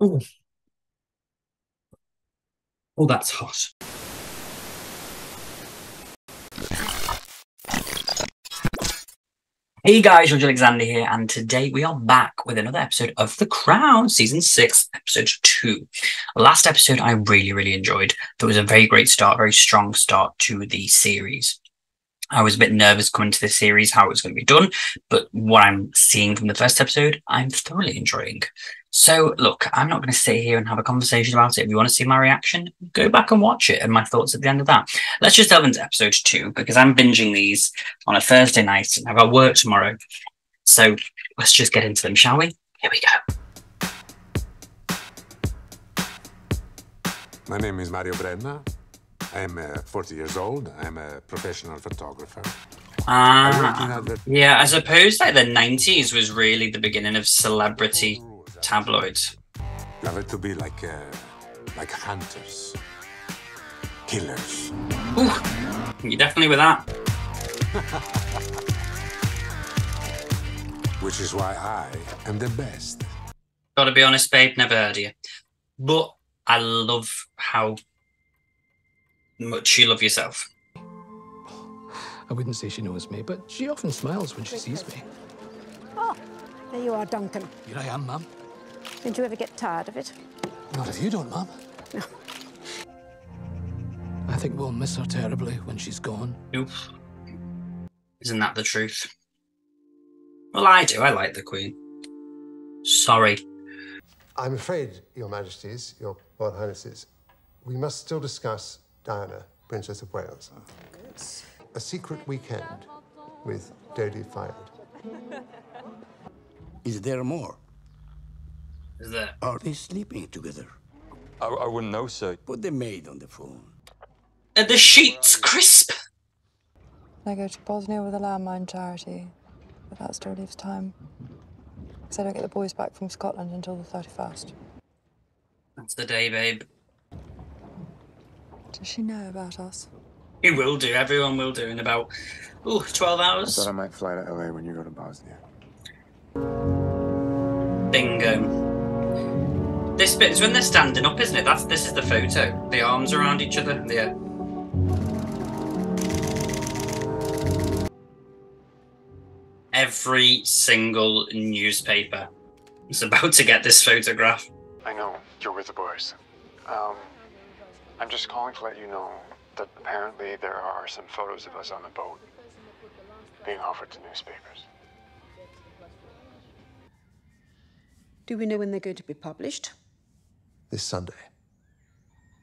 Oh, oh, that's hot. Hey guys, George Alexander here, and today we are back with another episode of The Crown, Season 6, Episode 2. Last episode I really enjoyed. There was a very great start, very strong start to the series. I was a bit nervous coming to this series, how it was going to be done, but what I'm seeing from the first episode, I'm thoroughly enjoying. So, look, I'm not going to sit here and have a conversation about it. If you want to see my reaction, go back and watch it and my thoughts at the end of that. Let's just delve into episode 2 because I'm binging these on a Thursday night and I've got work tomorrow. So, let's just get into them, shall we? Here we go. My name is Mario Brenna. I'm 40 years old. I'm a professional photographer. Yeah, I suppose like the 90s was really the beginning of celebrity tabloids. I like to be like hunters, killers. Ooh, you definitely with that. Which is why I am the best. Gotta be honest, babe, never heard of you. But I love how much you love yourself. I wouldn't say she knows me, but she often smiles when she sees me. Oh, there you are, Duncan. Here I am, Mum. Did you ever get tired of it? Not if you don't, Mum. No. I think we'll miss her terribly when she's gone. Oof. Isn't that the truth? Well, I do. I like the Queen. Sorry. I'm afraid, Your Majesties, Your Royal Highnesses, we must still discuss Diana, Princess of Wales. A secret weekend with Dodie Fayed. Is there more? Is there? Are they sleeping together? I wouldn't know, sir. Put the maid on the phone. Are the sheets crisp? I go to Bosnia with a landmine charity, but that still leaves time. Because I don't get the boys back from Scotland until the 31st. That's the day, babe. Does she know about us? He will do. Everyone will do in about, 12 hours. I thought I might fly to LA when you go to Bosnia. Bingo. This bit is when they're standing up, isn't it? This is the photo. The arms around each other. Yeah. Every single newspaper is about to get this photograph. I know you're with the boys. I'm just calling to let you know that apparently there are some photos of us on the boat being offered to newspapers. Do we know when they're going to be published? This Sunday,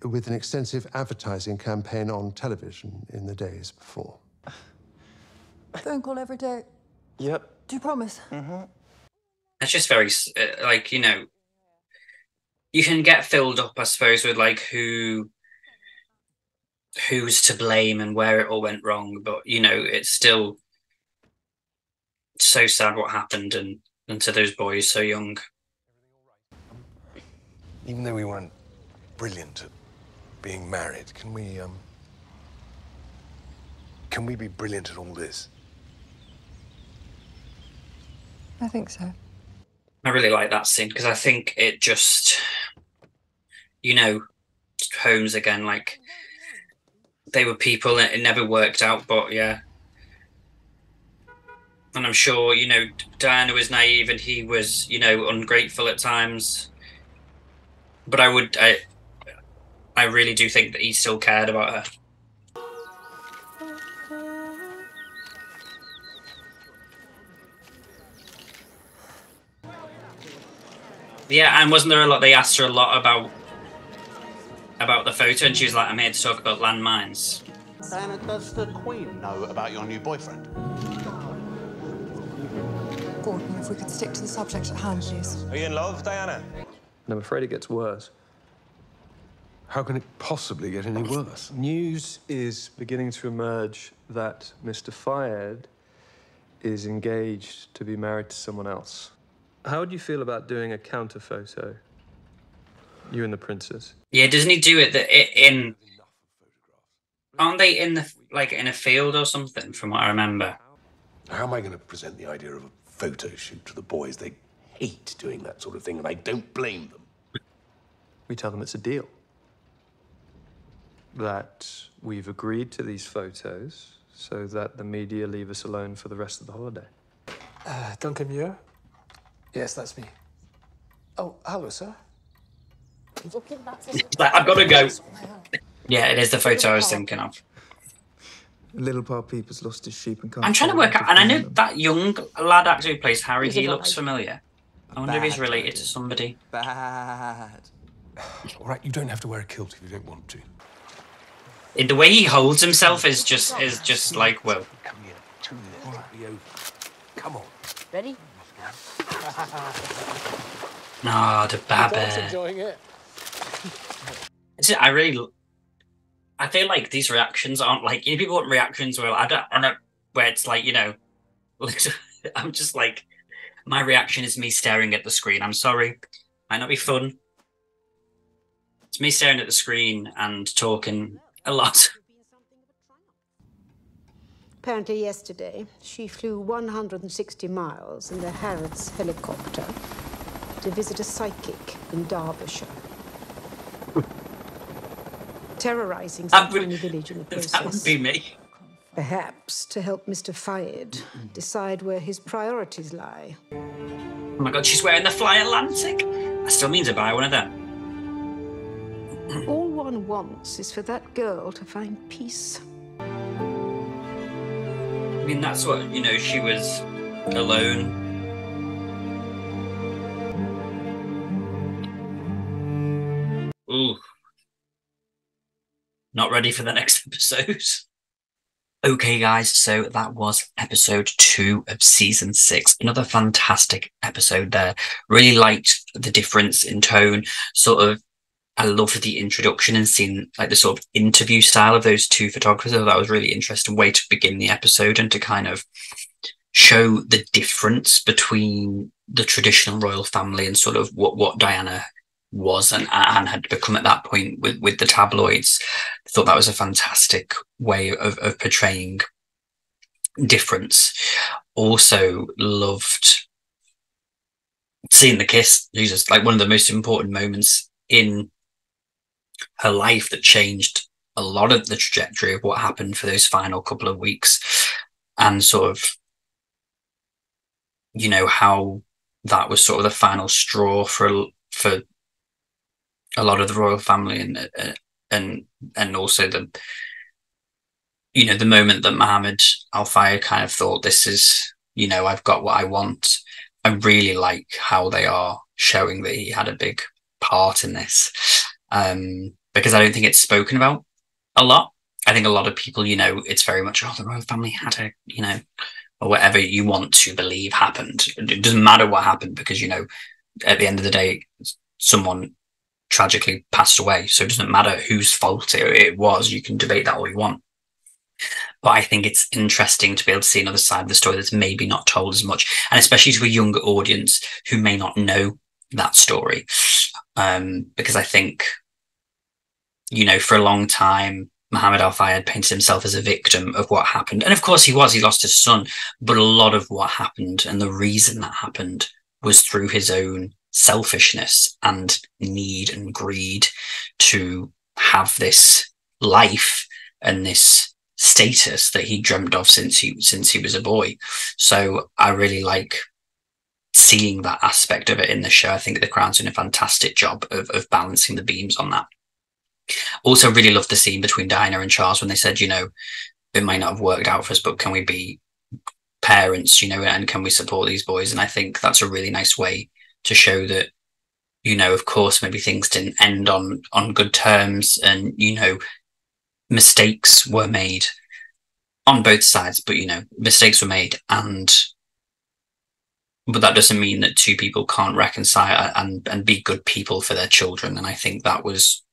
with an extensive advertising campaign on television in the days before. Phone call every day. Yep. Do you promise? Mm-hmm. It's just very, you can get filled up, I suppose, with like who's to blame and where it all went wrong. But, it's still so sad what happened and to those boys so young. Even though we weren't brilliant at being married, can we be brilliant at all this? I think so. I really like that scene because I think it just, homes again, like they were people and it never worked out, but yeah. And I'm sure, Diana was naive and he was, ungrateful at times. But I really do think that he still cared about her. Yeah, and wasn't there a lot? They asked her a lot about the photo, and she was like, "I'm here to talk about landmines." Diana, does the Queen know about your new boyfriend? Gordon, if we could stick to the subject at hand, please. Are you in love, Diana? And I'm afraid it gets worse. How can it possibly get any worse? News is beginning to emerge that Mr. Fayed is engaged to be married to someone else. How would you feel about doing a counter photo? You and the princess. Yeah, doesn't he do it in? Aren't they in in a field or something? From what I remember. How am I going to present the idea of a photo shoot to the boys? They hate doing that sort of thing, and I don't blame them. We tell them it's a deal. That we've agreed to these photos so that the media leave us alone for the rest of the holiday. Duncan Muir? Yes, that's me. Oh, hello, sir. Like, I've got to go. Yeah, it is the photo I was thinking of. Little Paul Peepers lost his sheep and can't. I'm trying to work out, and I know that young lad actually who plays Harry. He looks familiar. I wonder if he's related to somebody. Bad. All right, you don't have to wear a kilt if you don't want to. The way he holds himself is just like, well. Come here. 2 minutes. Be over. Come on. Ready? No, the babby. Enjoying it. I feel like these reactions aren't like, you know, people want reactions where I don't where it's like, you know, I'm just like, my reaction is me staring at the screen. I'm sorry, might not be fun. It's me staring at the screen and talking a lot. Apparently yesterday, she flew 160 miles in the Harrods helicopter to visit a psychic in Derbyshire. Terrorising some tiny village in the process. That would be me. Perhaps to help Mr. Fayed decide where his priorities lie. Oh my God, she's wearing the Fly Atlantic. I still mean to buy one of them. All one wants is for that girl to find peace. I mean, that's what, you know, she was alone. Ooh. Not ready for the next episode. Okay, guys, so that was episode 2 of season 6. Another fantastic episode there. Really liked the difference in tone. Sort of, I love the introduction and seeing like the sort of interview style of those two photographers. That was really interesting way to begin the episode and to kind of show the difference between the traditional royal family and sort of what Diana was and had become at that point with the tabloids. I thought that was a fantastic way of portraying difference. Also loved seeing the kiss. Jesus, like one of the most important moments in her life that changed a lot of the trajectory of what happened for those final couple of weeks, and sort of, you know, how that was sort of the final straw for a lot of the royal family, and also the, you know, the moment that Mohammed Al Fayed kind of thought, this is, you know, I've got what I want. I really like how they are showing that he had a big part in this, because I don't think it's spoken about a lot. I think a lot of people, you know, it's very much, oh, the royal family had a, you know, or whatever you want to believe happened. It doesn't matter what happened because, you know, at the end of the day, someone tragically passed away. So it doesn't matter whose fault it was. You can debate that all you want. But I think it's interesting to be able to see another side of the story that's maybe not told as much, and especially to a younger audience who may not know that story. Because I think, you know, for a long time, Mohammed Al Fayed painted himself as a victim of what happened. And of course he lost his son, but a lot of what happened and the reason that happened was through his own selfishness and need and greed to have this life and this status that he dreamt of since he was a boy. So I really like seeing that aspect of it in the show. I think The Crown's doing a fantastic job of balancing the beams on that. Also really loved the scene between Diana and Charles when they said, you know, it might not have worked out for us, but can we be parents, you know, and can we support these boys? And I think that's a really nice way to show that, you know, of course, maybe things didn't end on good terms, and, you know, mistakes were made on both sides, but, you know, mistakes were made, but that doesn't mean that two people can't reconcile and be good people for their children. And I think that was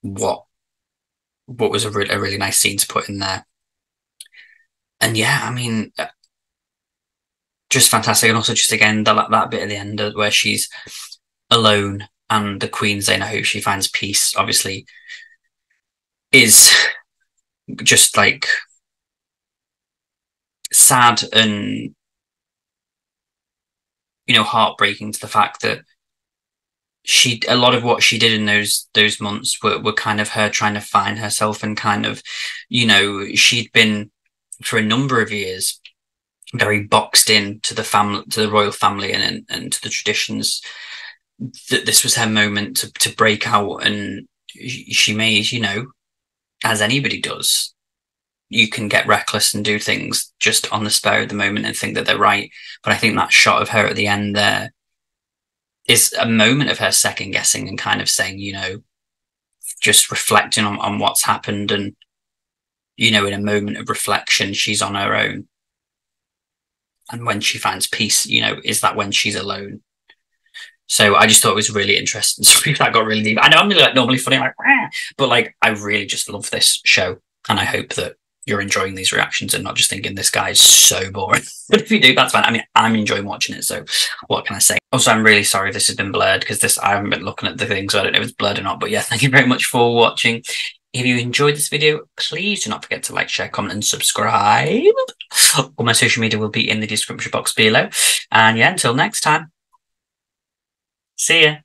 what was a really nice scene to put in there. And yeah, I mean, just fantastic. And also just again that bit at the end where she's alone and the Queen saying, I hope she finds peace, obviously is just like sad and, you know, heartbreaking to the fact that a lot of what she did in those months were kind of her trying to find herself, and kind of, you know, she'd been for a number of years very boxed in to the family, to the royal family, and to the traditions. That this was her moment to break out, and she made, you know, as anybody does, you can get reckless and do things just on the spur of the moment and think that they're right. But I think that shot of her at the end there is a moment of her second guessing and kind of saying, you know, just reflecting on what's happened. And, you know, in a moment of reflection, she's on her own. And when she finds peace, you know, is that when she's alone? So I just thought it was really interesting. Sorry if that got really deep. I know I'm like normally funny, like, but like, I really just love this show. And I hope that you're enjoying these reactions and not just thinking this guy is so boring. But if you do, that's fine. I mean, I'm enjoying watching it, so what can I say? Also, I'm really sorry if this has been blurred, because I haven't been looking at the thing, so I don't know if it's blurred or not. But yeah, thank you very much for watching. If you enjoyed this video, please do not forget to like, share, comment, and subscribe. All my social media will be in the description box below. And yeah, until next time, see ya.